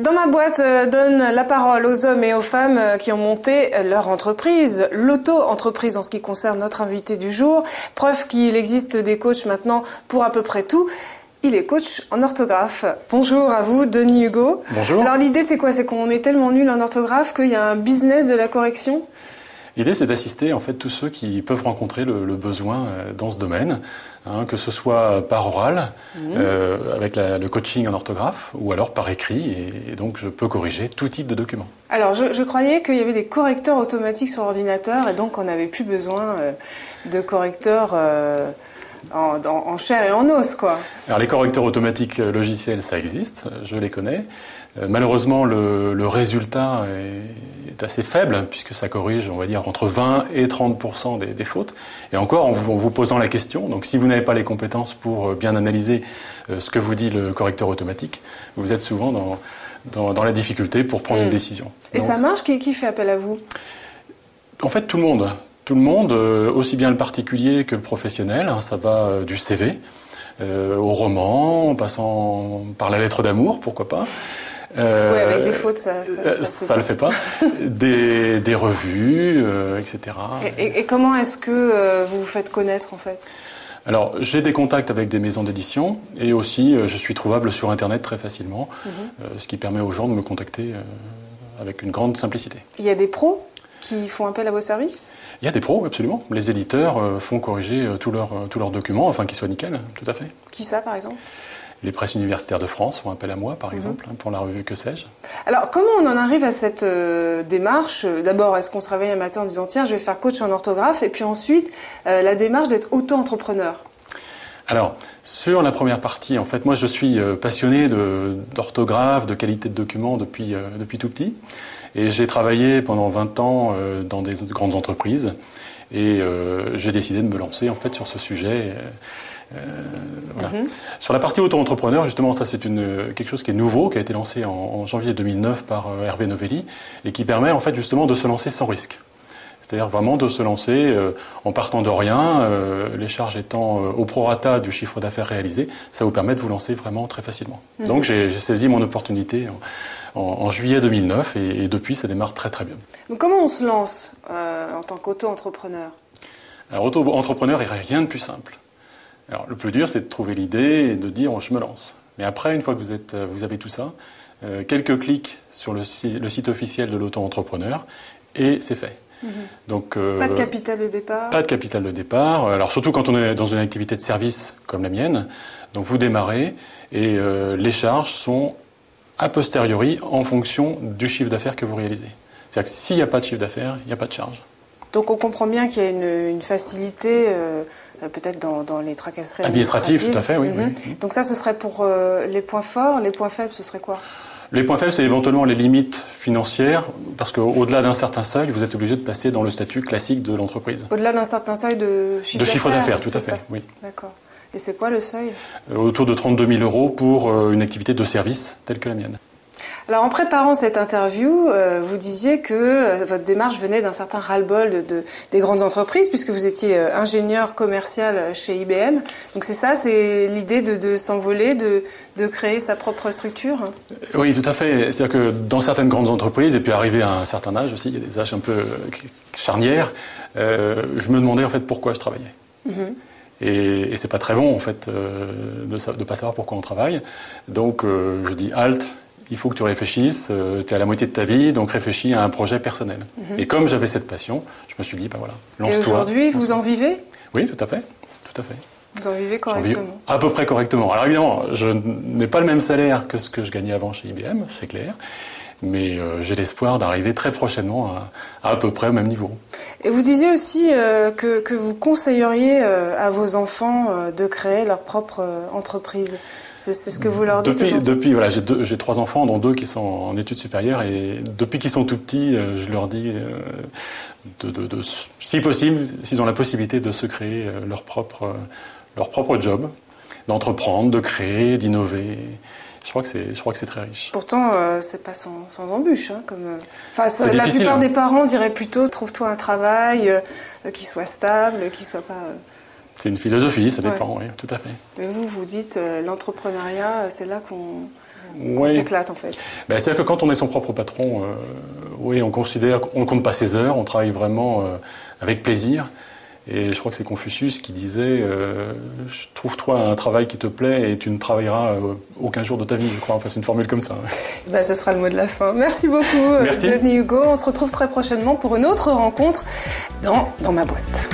Dans ma boîte, donne la parole aux hommes et aux femmes qui ont monté leur entreprise, l'auto-entreprise en ce qui concerne notre invité du jour. Preuve qu'il existe des coachs maintenant pour à peu près tout. Il est coach en orthographe. Bonjour à vous, Denis Hugo. Bonjour. Alors l'idée c'est quoi? C'est qu'on est tellement nul en orthographe qu'il y a un business de la correction? L'idée, c'est d'assister en fait tous ceux qui peuvent rencontrer le besoin dans ce domaine, que ce soit par oral, avec le coaching en orthographe, ou alors par écrit, et donc je peux corriger tout type de documents. Alors je croyais qu'il y avait des correcteurs automatiques sur ordinateur, et donc on n'avait plus besoin de correcteurs en chair et en os, quoi. Alors les correcteurs automatiques logiciels, ça existe, je les connais. Malheureusement, le résultat est assez faible, puisque ça corrige, on va dire, entre 20 et 30% des fautes. Et encore, en vous posant la question, donc si vous n'avez pas les compétences pour bien analyser ce que vous dit le correcteur automatique, vous êtes souvent dans la difficulté pour prendre une décision. Et donc, ça marche? Qui fait appel à vous? En fait, tout le monde. Tout le monde, aussi bien le particulier que le professionnel. Ça va du CV au roman, en passant par la lettre d'amour, pourquoi pas. Oui, avec des fautes, ça le fait pas. Des revues, etc. Et comment est-ce que vous vous faites connaître, en fait? Alors, j'ai des contacts avec des maisons d'édition et aussi je suis trouvable sur Internet très facilement, ce qui permet aux gens de me contacter avec une grande simplicité. Il y a des pros qui font appel à vos services? Il y a des pros, absolument. Les éditeurs font corriger tous leurs documents, afin qu'ils soient nickel, tout à fait. Qui ça, par exemple? Les presses universitaires de France font appel à moi, par exemple, pour la revue Que sais-je. Alors, comment on en arrive à cette démarche? D'abord, est-ce qu'on se réveille un matin en disant « Tiens, je vais faire coach en orthographe » et puis ensuite, la démarche d'être auto-entrepreneur? Alors, sur la première partie, en fait, moi, je suis passionné d'orthographe, de qualité de documents depuis tout petit. Et j'ai travaillé pendant 20 ans dans des grandes entreprises. Et j'ai décidé de me lancer, en fait, sur ce sujet. Voilà. Sur la partie auto-entrepreneur, justement, ça c'est quelque chose qui est nouveau, qui a été lancé en janvier 2009 par Hervé Novelli et qui permet en fait justement de se lancer sans risque. C'est-à-dire vraiment de se lancer en partant de rien, les charges étant au prorata du chiffre d'affaires réalisé, ça vous permet de vous lancer vraiment très facilement. Donc j'ai saisi mon opportunité en juillet 2009 et depuis ça démarre très très bien. Donc comment on se lance en tant qu'auto-entrepreneur? Alors auto-entrepreneur, il n'y a rien de plus simple. Alors, le plus dur, c'est de trouver l'idée et de dire « je me lance ». Mais après, une fois que vous avez tout ça, quelques clics sur le site officiel de l'auto-entrepreneur et c'est fait. Donc, pas de capital de départ? Pas de capital de départ. Alors, surtout quand on est dans une activité de service comme la mienne. Donc, vous démarrez et les charges sont a posteriori en fonction du chiffre d'affaires que vous réalisez. C'est-à-dire que s'il n'y a pas de chiffre d'affaires, il n'y a pas de charge. Donc on comprend bien qu'il y a une facilité, peut-être dans les tracasseries administratives. Tout à fait, oui. Oui. Donc ça, ce serait pour les points forts. Les points faibles, ce serait quoi? Les points faibles, c'est éventuellement les limites financières, parce qu'au-delà d'un certain seuil, vous êtes obligé de passer dans le statut classique de l'entreprise. Au-delà d'un certain seuil de chiffre d'affaires, tout à fait, oui. D'accord. Et c'est quoi le seuil? Autour de 32 000 € pour une activité de service telle que la mienne. Alors en préparant cette interview, vous disiez que votre démarche venait d'un certain ras-le-bol des grandes entreprises, puisque vous étiez ingénieur commercial chez IBM. Donc c'est ça, c'est l'idée de s'envoler, de créer sa propre structure? Oui, tout à fait. C'est-à-dire que dans certaines grandes entreprises, et puis arrivé à un certain âge aussi, il y a des âges un peu charnières, je me demandais en fait pourquoi je travaillais. Et c'est pas très bon en fait de pas savoir pourquoi on travaille. Donc je dis halte. Il faut que tu réfléchisses, tu es à la moitié de ta vie, donc réfléchis à un projet personnel. Et comme j'avais cette passion, je me suis dit, ben voilà, lance-toi. Et aujourd'hui, vous en vivez? Oui, tout à fait. Tout à fait. Vous en vivez correctement? À peu près correctement. Alors évidemment, je n'ai pas le même salaire que ce que je gagnais avant chez IBM, c'est clair. Mais j'ai l'espoir d'arriver très prochainement à peu près au même niveau. Et vous disiez aussi que vous conseilleriez à vos enfants de créer leur propre entreprise. C'est ce que vous leur dites aujourd'hui? Depuis, voilà, j'ai 3 enfants, dont 2 qui sont en études supérieures. Et depuis qu'ils sont tout petits, je leur dis, si possible, s'ils ont la possibilité de se créer leur propre job, d'entreprendre, de créer, d'innover. Je crois que c'est très riche. Pourtant, c'est pas sans embûche. La plupart des parents diraient plutôt trouve-toi un travail qui soit stable, qui soit pas. C'est une philosophie, ça dépend, oui, tout à fait. Mais vous dites l'entrepreneuriat, c'est là qu'on qu'on s'éclate en fait. Ben, c'est-à-dire que quand on est son propre patron, oui, on considère qu'on ne compte pas ses heures, on travaille vraiment avec plaisir. Et je crois que c'est Confucius qui disait trouve-toi un travail qui te plaît et tu ne travailleras aucun jour de ta vie, je crois. Enfin, c'est une formule comme ça. Ben, ce sera le mot de la fin. Merci beaucoup, Merci. Denis Hugo. On se retrouve très prochainement pour une autre rencontre dans ma boîte.